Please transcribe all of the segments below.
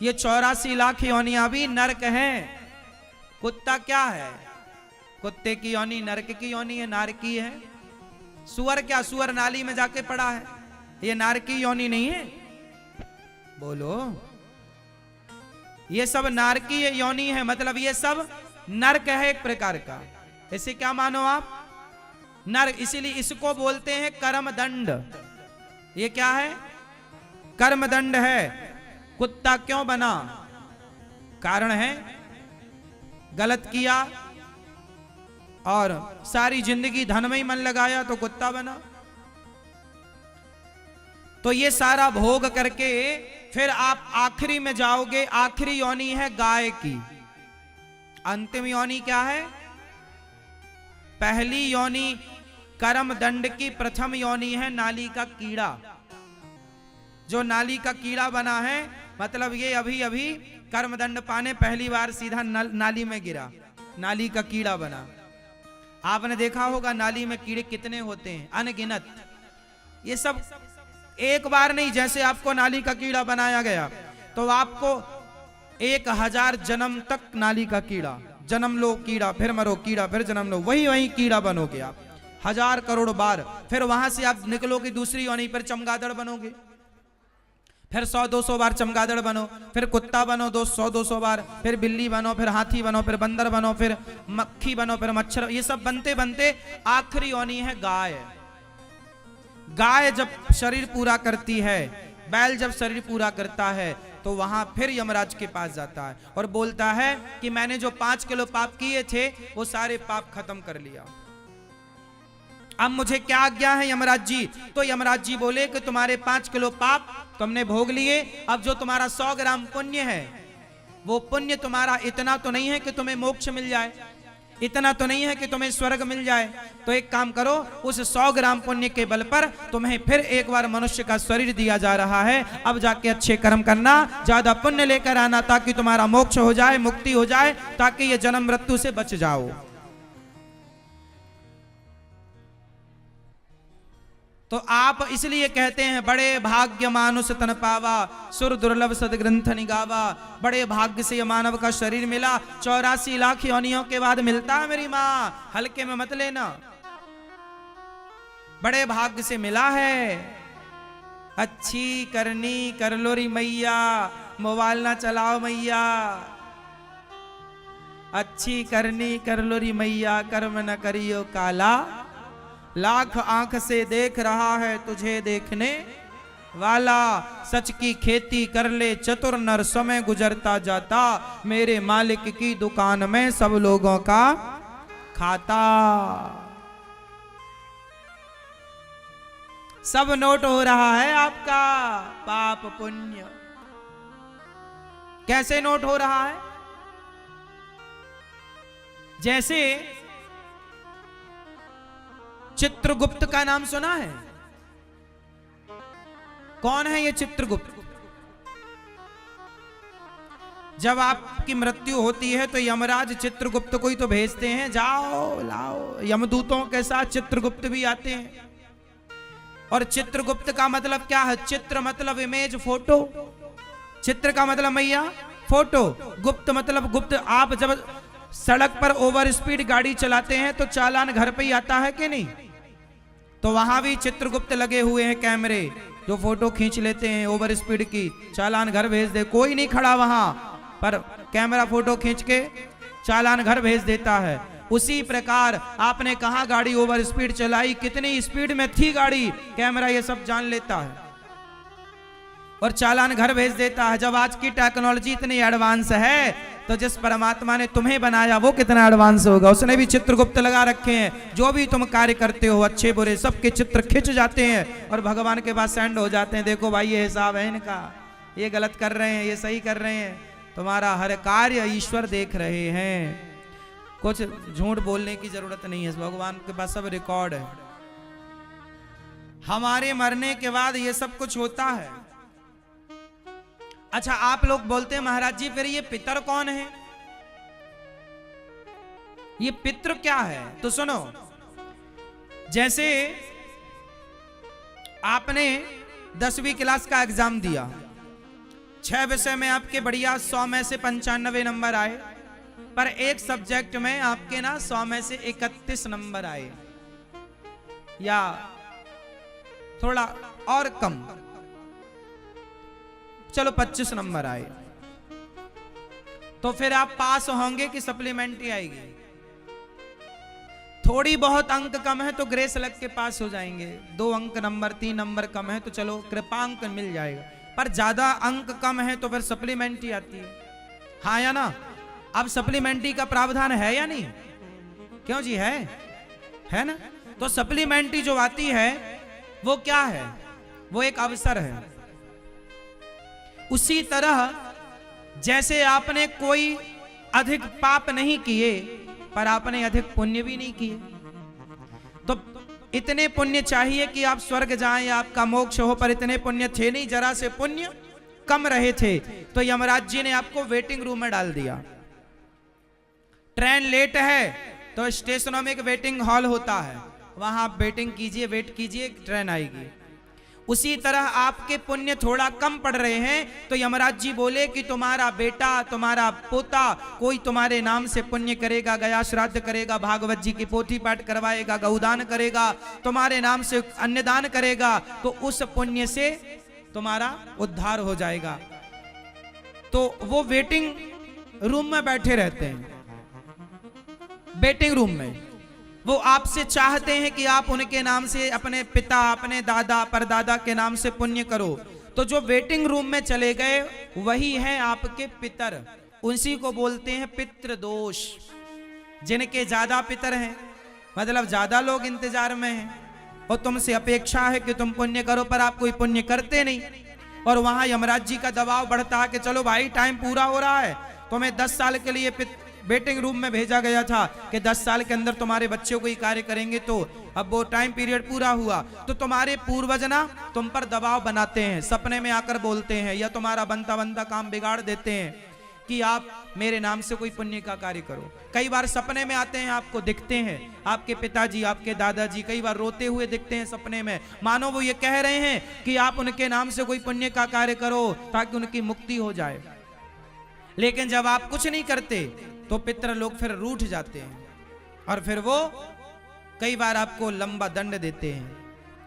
ये 84 लाख योनियां भी नरक है। कुत्ता क्या है? कुत्ते की योनि नरक की योनि है, नारकी है। सुअर क्या? सुअर नाली में जाके पड़ा है, ये नारकी योनि नहीं है। बोलो, ये सब नारकी योनि है, मतलब ये सब नरक है एक प्रकार का। इसे क्या मानो आप? नरक। इसीलिए इसको बोलते हैं कर्मदंड। ये क्या है? कर्मदंड है। कुत्ता क्यों बना? कारण है गलत किया और सारी जिंदगी धन में ही मन लगाया तो कुत्ता बना। तो ये सारा भोग करके फिर आप आखिरी में जाओगे। आखिरी योनि है गाय की। अंतिम योनि क्या है? पहली योनि कर्म दंड की प्रथम योनि है नाली का कीड़ा। जो नाली का कीड़ा बना है, मतलब ये अभी अभी कर्मदंड पाने पहली बार सीधा नाली में गिरा, नाली का कीड़ा बना। आपने देखा होगा नाली में कीड़े कितने होते हैं, अनगिनत। ये सब एक बार नहीं, जैसे आपको नाली का कीड़ा बनाया गया तो आपको 1000 जन्म तक नाली का कीड़ा, जन्म लो कीड़ा, फिर मरो कीड़ा, फिर जन्म लो, वही कीड़ा बनोगे आप 1000 करोड़ बार। फिर वहां से आप निकलोगे दूसरी योनि पर चमगादड़ बनोगे, फिर 100-200 बार चमगादड़ बनो, फिर कुत्ता बनो 100-200 बार, फिर बिल्ली बनो, फिर हाथी बनो, फिर बंदर बनो, फिर मक्खी बनो, फिर मच्छर। ये सब बनते बनते आखिरी योनि है गाय। गाय जब शरीर पूरा करती है, बैल जब शरीर पूरा करता है, तो वहां फिर यमराज के पास जाता है और बोलता है कि मैंने जो 5 किलो पाप किए थे वो सारे पाप खत्म कर लिया, अब मुझे क्या आज्ञा है यमराज जी? तो यमराज जी बोले कि तुम्हारे 5 किलो पाप तुमने भोग लिए, अब जो तुम्हारा 100 ग्राम पुण्य है, वो पुण्य तुम्हारा इतना तो नहीं है कि तुम्हें मोक्ष मिल जाए, इतना तो नहीं है कि तुम्हें स्वर्ग मिल जाए। तो एक काम करो, उस 100 ग्राम पुण्य के बल पर तुम्हें फिर एक बार मनुष्य का शरीर दिया जा रहा है, अब जाके अच्छे कर्म करना, ज्यादा पुण्य लेकर आना, ताकि तुम्हारा मोक्ष हो जाए, मुक्ति हो जाए, ताकि ये जन्म मृत्यु से बच जाओ। तो आप इसलिए कहते हैं बड़े भाग्य मानुष तन पावा, सुर दुर्लभ सदग्रंथ निगावा। बड़े भाग्य से मानव का शरीर मिला, 84 लाख योनियों के बाद मिलता है मेरी माँ, हल्के में मत लेना, बड़े भाग्य से मिला है। अच्छी करनी कर लो री मैया, मोबाइल ना चलाओ मैया, अच्छी करनी कर लो री मैया, कर्म न करियो काला, लाख आंख से देख रहा है तुझे देखने वाला, सच की खेती कर ले चतुर नर, समय गुजरता जाता, मेरे मालिक की दुकान में सब लोगों का खाता। सब नोट हो रहा है आपका पाप पुण्य। कैसे नोट हो रहा है? जैसे चित्रगुप्त का नाम सुना है? कौन है ये चित्रगुप्त? जब आपकी मृत्यु होती है तो यमराज चित्रगुप्त को ही तो भेजते हैं, जाओ लाओ। यमदूतों के साथ चित्रगुप्त भी आते हैं। और चित्रगुप्त का मतलब क्या है? चित्र मतलब इमेज, फोटो। चित्र का मतलब मैया फोटो, गुप्त मतलब गुप्त। आप जब सड़क पर ओवर स्पीड गाड़ी चलाते हैं तो चालान घर पे ही आता है कि नहीं? तो वहां भी चित्रगुप्त लगे हुए हैं कैमरे, जो फोटो खींच लेते हैं ओवर स्पीड की, चालान घर भेज दे। कोई नहीं खड़ा वहां पर, कैमरा फोटो खींच के चालान घर भेज देता है। उसी प्रकार आपने कहा गाड़ी ओवर स्पीड चलाई, कितनी स्पीड में थी गाड़ी, कैमरा ये सब जान लेता है और चालान घर भेज देता है। जब आज की टेक्नोलॉजी इतनी एडवांस है तो जिस परमात्मा ने तुम्हें बनाया वो कितना एडवांस होगा। उसने भी चित्रगुप्त लगा रखे हैं, जो भी तुम कार्य करते हो अच्छे बुरे सबके चित्र खिंच जाते हैं और भगवान के पास सेंड हो जाते हैं। देखो भाई ये हिसाब है इनका, ये गलत कर रहे हैं, ये सही कर रहे हैं, तुम्हारा हर कार्य ईश्वर देख रहे हैं। कुछ झूठ बोलने की जरूरत नहीं है, भगवान के पास सब रिकॉर्ड है। हमारे मरने के बाद ये सब कुछ होता है। अच्छा, आप लोग बोलते हैं महाराज जी फिर ये पितर कौन है? ये पितृ क्या है? तो सुनो, जैसे आपने 10वीं क्लास का एग्जाम दिया, 6 विषय में आपके बढ़िया 100 में से 95 नंबर आए, पर एक सब्जेक्ट में आपके ना 100 में से 31 नंबर आए, या थोड़ा और कम, चलो 25 नंबर आए, तो फिर आप पास होंगे कि सप्लीमेंट्री आएगी? थोड़ी बहुत अंक कम है तो ग्रेस लग के पास हो जाएंगे, 2 अंक नंबर 3 नंबर कम है तो चलो कृपांक मिल जाएगा, पर ज्यादा अंक कम है तो फिर सप्लीमेंट्री आती है, हाँ या ना? अब सप्लीमेंट्री का प्रावधान है या नहीं? क्यों जी, है ना? तो सप्लीमेंट्री जो आती है वो क्या है? वो एक अवसर है। उसी तरह जैसे आपने कोई अधिक पाप नहीं किए पर आपने अधिक पुण्य भी नहीं किए, तो इतने पुण्य चाहिए कि आप स्वर्ग जाएं या आपका मोक्ष हो, पर इतने पुण्य थे नहीं, जरा से पुण्य कम रहे थे, तो यमराज जी ने आपको वेटिंग रूम में डाल दिया। ट्रेन लेट है तो स्टेशनों में एक वेटिंग हॉल होता है, वहां आप वेटिंग कीजिए, वेट कीजिए, ट्रेन आएगी। उसी तरह आपके पुण्य थोड़ा कम पड़ रहे हैं तो यमराज जी बोले कि तुम्हारा बेटा, तुम्हारा पोता कोई तुम्हारे नाम से पुण्य करेगा, गया श्राद्ध करेगा, भागवत जी की पोथी पाठ करवाएगा, गौदान करेगा, तुम्हारे नाम से अन्नदान करेगा, तो उस पुण्य से तुम्हारा उद्धार हो जाएगा। तो वो वेटिंग रूम में बैठे रहते हैं, वेटिंग रूम में वो आपसे चाहते हैं कि आप उनके नाम से अपने पिता, अपने दादा, परदादा के नाम से पुण्य करो। तो जो वेटिंग रूम में चले गए वही हैं आपके पितर, उसी को बोलते हैं पितृदोष। जिनके ज्यादा पितर हैं, मतलब ज्यादा लोग इंतजार में हैं और तुमसे अपेक्षा है कि तुम पुण्य करो, पर आप कोई पुण्य करते नहीं, और वहां यमराज जी का दबाव बढ़ता है कि चलो भाई टाइम पूरा हो रहा है, तुम्हें 10 साल के लिए वेटिंग रूम में भेजा गया था कि 10 साल के अंदर तुम्हारे बच्चों को ही कार्य करेंगे, तो अब वो टाइम पीरियड पूरा हुआ, तो तुम्हारे पूर्वज ना तुम पर दबाव बनाते हैं, सपने में आकर बोलते हैं या तुम्हारा बनता बनता काम बिगाड़ देते हैं कि आप मेरे नाम से कोई पुण्य का कार्य करो। कई बार सपने में आते हैं, आपको दिखते हैं आपके पिताजी, आपके दादाजी कई बार रोते हुए दिखते हैं सपने में, मानो वो ये कह रहे हैं कि आप उनके नाम से कोई पुण्य का कार्य करो ताकि उनकी मुक्ति हो जाए। लेकिन जब आप कुछ नहीं करते तो पितर लोग फिर रूठ जाते हैं और फिर वो कई बार आपको लंबा दंड देते हैं,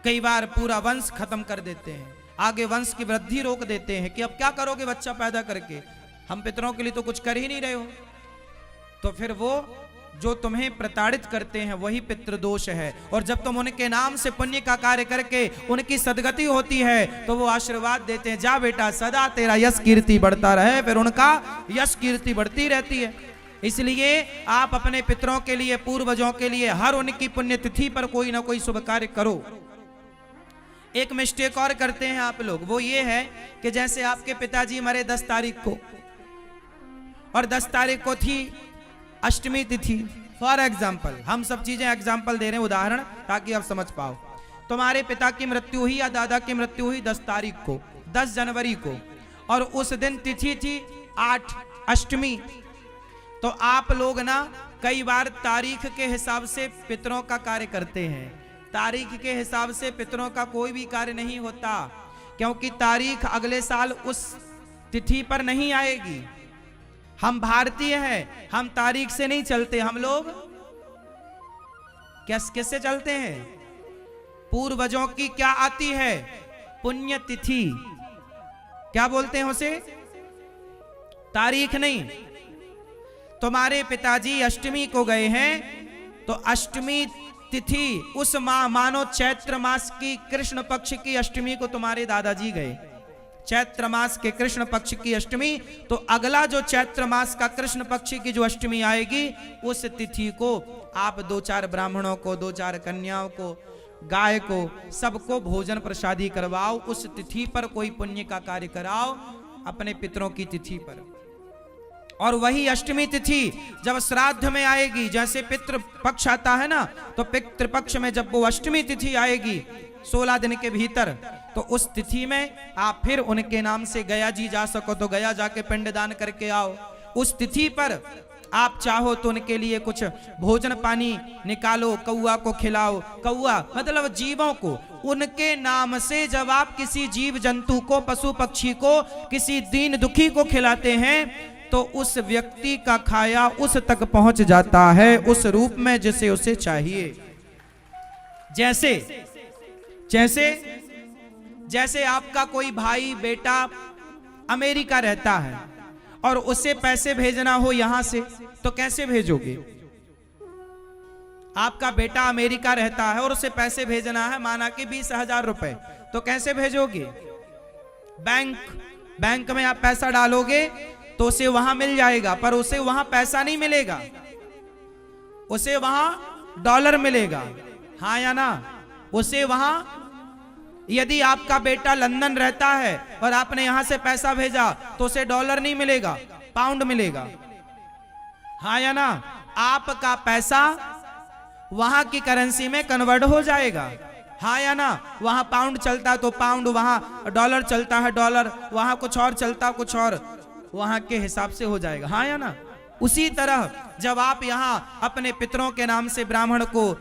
कई बार पूरा वंश खत्म कर देते हैं, आगे वंश की वृद्धि रोक देते हैं कि अब क्या करोगे बच्चा पैदा करके, हम पितरों के लिए तो कुछ कर ही नहीं रहे हो। तो फिर वो जो तुम्हें प्रताड़ित करते हैं वही पितृदोष है, और जब तुम उनके नाम से पुण्य का कार्य करके उनकी सदगति होती है तो वो आशीर्वाद देते हैं, जा बेटा सदा तेरा यश कीर्ति बढ़ता रहे, फिर उनका यश कीर्ति बढ़ती रहती है। इसलिए आप अपने पितरों के लिए, पूर्वजों के लिए हर उनकी पुण्यतिथि पर कोई ना कोई शुभ कार्य करो। एक मिस्टेक और करते हैं आप लोग, वो ये है कि जैसे आपके पिताजी मरे 10 तारीख को और 10 तारीख को थी अष्टमी तिथि, फॉर एग्जाम्पल, हम सब चीजें एग्जाम्पल दे रहे हैं, उदाहरण, ताकि आप समझ पाओ। तुम्हारे पिता की मृत्यु हुई या दादा की मृत्यु हुई 10 तारीख को, 10 जनवरी को, और उस दिन तिथि थी 8 अष्टमी, तो आप लोग ना कई बार तारीख के हिसाब से पितरों का कार्य करते हैं। तारीख के हिसाब से पितरों का कोई भी कार्य नहीं होता, क्योंकि तारीख अगले साल उस तिथि पर नहीं आएगी। हम भारतीय हैं, हम तारीख से नहीं चलते, हम लोग किससे चलते हैं? पूर्वजों की क्या आती है? पुण्यतिथि। क्या बोलते हैं उसे? तारीख नहीं। तुम्हारे पिताजी अष्टमी को गए हैं तो अष्टमी तिथि उस मानो चैत्र मास की कृष्ण पक्ष की अष्टमी को तुम्हारे दादाजी गए, चैत्र मास के कृष्ण पक्ष की अष्टमी, तो अगला जो चैत्र मास का कृष्ण पक्ष की जो अष्टमी आएगी उस तिथि को आप 2-4 ब्राह्मणों को, 2-4 कन्याओं को, गाय को, सबको भोजन प्रसादी करवाओ। उस तिथि पर कोई पुण्य का कार्य कराओ अपने पितरों की तिथि पर। और वही अष्टमी तिथि जब श्राद्ध में आएगी, जैसे पितृ पक्ष आता है ना, तो पितृ पक्ष में जब वो अष्टमी तिथि आएगी 16 दिन के भीतर, तो उस तिथि में आप फिर उनके नाम से गया जी जा सको तो गया जाके पिंडदान करके आओ। उस तिथि पर आप चाहो तो उनके लिए कुछ भोजन पानी निकालो, कौआ को खिलाओ। कौआ मतलब जीवों को, उनके नाम से जब आप किसी जीव जंतु को, पशु पक्षी को, किसी दीन दुखी को खिलाते हैं तो उस व्यक्ति का खाया उस तक पहुंच जाता है उस रूप में जिसे उसे चाहिए। जैसे जैसे जैसे आपका कोई भाई बेटा अमेरिका रहता है और उसे पैसे भेजना हो यहां से, तो कैसे भेजोगे? आपका बेटा अमेरिका रहता है और उसे भेजना है माना कि 20,000 रुपए, तो कैसे भेजोगे? बैंक में आप पैसा डालोगे तो उसे वहां मिल जाएगा, पर उसे वहां पैसा नहीं मिलेगा, उसे वहां डॉलर मिलेगा। हाँ या ना? उसे वहां, यदि आपका बेटा लंदन रहता है और आपने यहां से पैसा भेजा तो उसे डॉलर नहीं मिलेगा, पाउंड मिलेगा। हाँ या ना? आपका पैसा वहां की करेंसी में कन्वर्ट हो जाएगा। हाँ या ना? वहां पाउंड चलता तो पाउंड, वहां डॉलर चलता है डॉलर, वहां कुछ और चलता कुछ और, वहां के हिसाब से हो जाएगा। हाँ या ना? उसी तरह जब आप यहां अपने पितरों के नाम से ब्राह्मण को,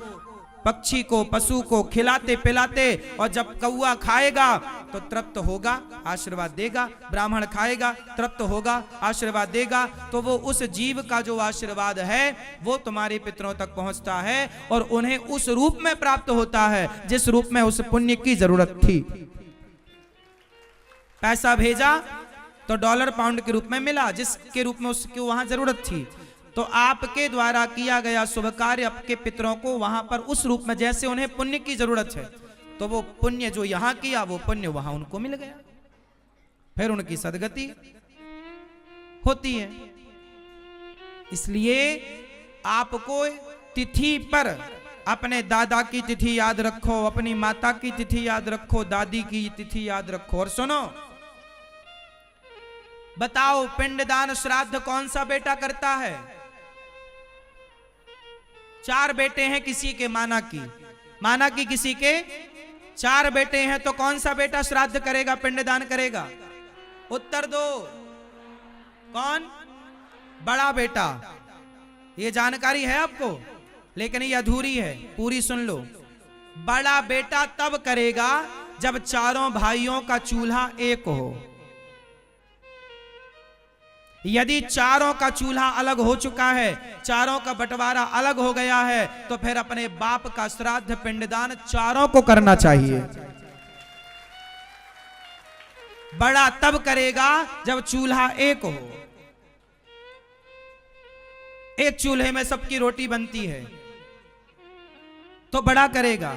पक्षी को, पशु को खिलाते पिलाते, और जब कौआ खाएगा तो तृप्त होगा, आशीर्वाद देगा, ब्राह्मण खाएगा तृप्त होगा, आशीर्वाद देगा, तो वो उस जीव का जो आशीर्वाद है वो तुम्हारे पितरों तक पहुंचता है और उन्हें उस रूप में प्राप्त होता है जिस रूप में उस पुण्य की जरूरत थी। पैसा भेजा तो डॉलर पाउंड के रूप में मिला, जिसके रूप में उसकी वहां जरूरत थी। तो आपके द्वारा किया गया शुभ कार्य आपके पितरों को वहां पर उस रूप में, जैसे उन्हें पुण्य की जरूरत है, तो वो पुण्य जो यहां किया वो पुण्य वहां उनको मिल गया, फिर उनकी सदगति होती है। इसलिए आपको तिथि पर अपने दादा की तिथि याद रखो, अपनी माता की तिथि याद रखो, दादी की तिथि याद रखो। और सुनो, बताओ पिंडदान श्राद्ध कौन सा बेटा करता है? 4 बेटे हैं किसी के, माना कि किसी के 4 बेटे हैं, तो कौन सा बेटा श्राद्ध करेगा, पिंडदान करेगा? उत्तर दो, कौन? बड़ा बेटा। ये जानकारी है आपको, लेकिन ये अधूरी है, पूरी सुन लो। बड़ा बेटा तब करेगा जब चारों भाइयों का चूल्हा एक हो। यदि चारों का चूल्हा अलग हो चुका है, चारों का बंटवारा अलग हो गया है, तो फिर अपने बाप का श्राद्ध पिंडदान चारों को करना चाहिए। बड़ा तब करेगा जब चूल्हा एक हो, एक चूल्हे में सबकी रोटी बनती है तो बड़ा करेगा।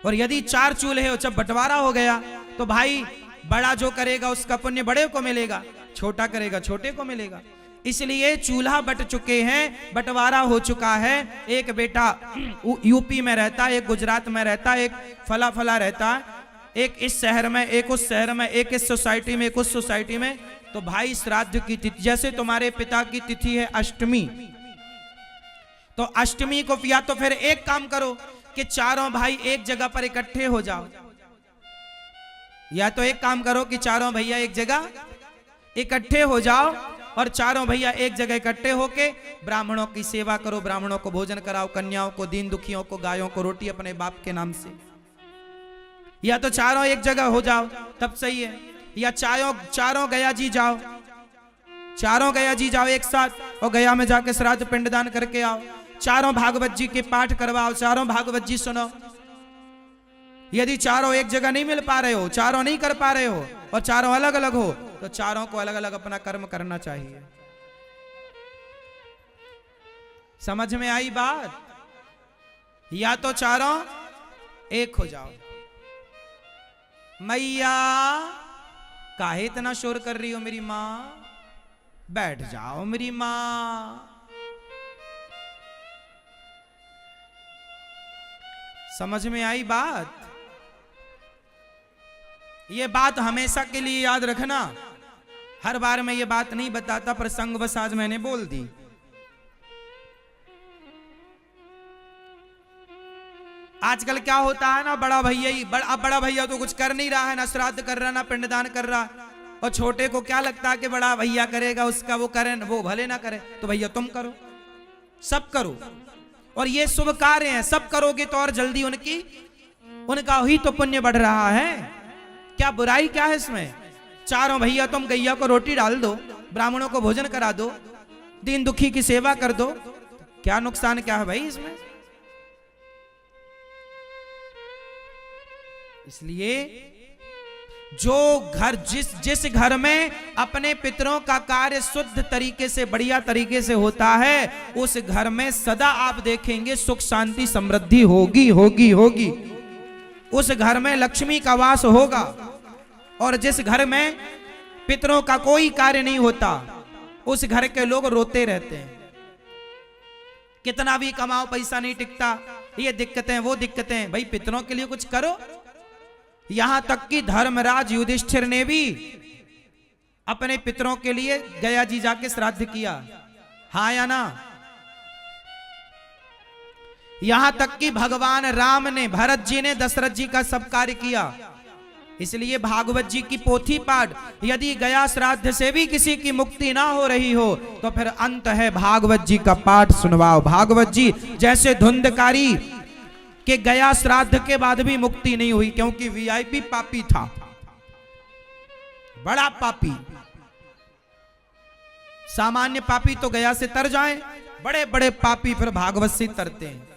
और यदि 4 चूल्हे हो, जब बंटवारा हो गया तो भाई बड़ा जो करेगा उसका पुण्य बड़े को मिलेगा, छोटा करेगा छोटे को मिलेगा। इसलिए चूल्हा बट चुके हैं, बंटवारा हो चुका है। एक बेटा यूपी में रहता है, एक गुजरात में रहता है, एक फला फला रहता है, एक इस शहर में, एक उस शहर में, एक इस सोसाइटी में, एक उस सोसाइटी में। तो भाई श्राद्ध की तिथि, जैसे तुम्हारे पिता की तिथि है अष्टमी, तो अष्टमी को या तो फिर एक काम करो कि चारों भाई एक जगह पर इकट्ठे हो जाओ, या तो एक काम करो कि चारों भैया एक जगह इकट्ठे हो जाओ और चारों भैया एक जगह इकट्ठे होके ब्राह्मणों की सेवा करो, ब्राह्मणों को भोजन कराओ, कन्याओं को, दीन दुखियों को, गायों को रोटी अपने बाप के नाम से। या तो चारों एक जगह हो जाओ तब सही है, या चारों गया जी जाओ, चारों गया जी जाओ एक साथ और गया में जाके श्राद्ध पिंडदान करके आओ। चारों भागवत जी के पाठ करवाओ, चारों भागवत जी सुनो। यदि चारों एक जगह नहीं मिल पा रहे हो, चारों नहीं कर पा रहे हो और चारों अलग अलग हो, तो चारों को अलग अलग अपना कर्म करना चाहिए। समझ में आई बात? या तो चारों एक हो जाओ। मैया काहे इतना शोर कर रही हो मेरी मां? बैठ जाओ मेरी मां। समझ में आई बात? ये बात हमेशा के लिए याद रखना। हर बार मैं ये बात नहीं बताता, पर संगवश आज मैंने बोल दी। आजकल क्या होता है ना, बड़ा भैया ही बड़ा भैया तो कुछ कर नहीं रहा है, ना श्राद्ध कर रहा, ना पिंडदान कर रहा, और छोटे को क्या लगता है कि बड़ा भैया करेगा, उसका वो करे, वो भले ना करे तो भैया तुम करो, सब करो। और ये शुभ कार्य हैं, सब करोगे तो और जल्दी उनका ही तो पुण्य बढ़ रहा है। क्या बुराई क्या है इसमें? चारों भैया तुम गैया को रोटी डाल दो, ब्राह्मणों को भोजन करा दो, दीन दुखी की सेवा कर दो, क्या नुकसान क्या है भाई इसमें? इसलिए जो घर जिस घर में अपने पितरों का कार्य शुद्ध तरीके से, बढ़िया तरीके से होता है, उस घर में सदा आप देखेंगे सुख शांति समृद्धि होगी होगी होगी। उस घर में लक्ष्मी का वास होगा। और जिस घर में पितरों का कोई कार्य नहीं होता, उस घर के लोग रोते रहते हैं। कितना भी कमाओ पैसा नहीं टिकता, ये दिक्कतें वो दिक्कतें। भाई पितरों के लिए कुछ करो। यहां तक कि धर्मराज युधिष्ठिर ने भी अपने पितरों के लिए गया जी जाके श्राद्ध किया, हाँ या ना? यहां तक कि भगवान राम ने, भरत जी ने दशरथ जी का सब कार्य किया। इसलिए भागवत जी की पोथी पाठ, यदि गया श्राद्ध से भी किसी की मुक्ति ना हो रही हो तो फिर अंत है भागवत जी का पाठ सुनवाओ। भागवत जी जैसे धुंधकारी के गया श्राद्ध के बाद भी मुक्ति नहीं हुई, क्योंकि वीआईपी पापी था, बड़ा पापी। सामान्य पापी तो गया से तर जाएं, बड़े बड़े पापी फिर भागवत से तरते हैं।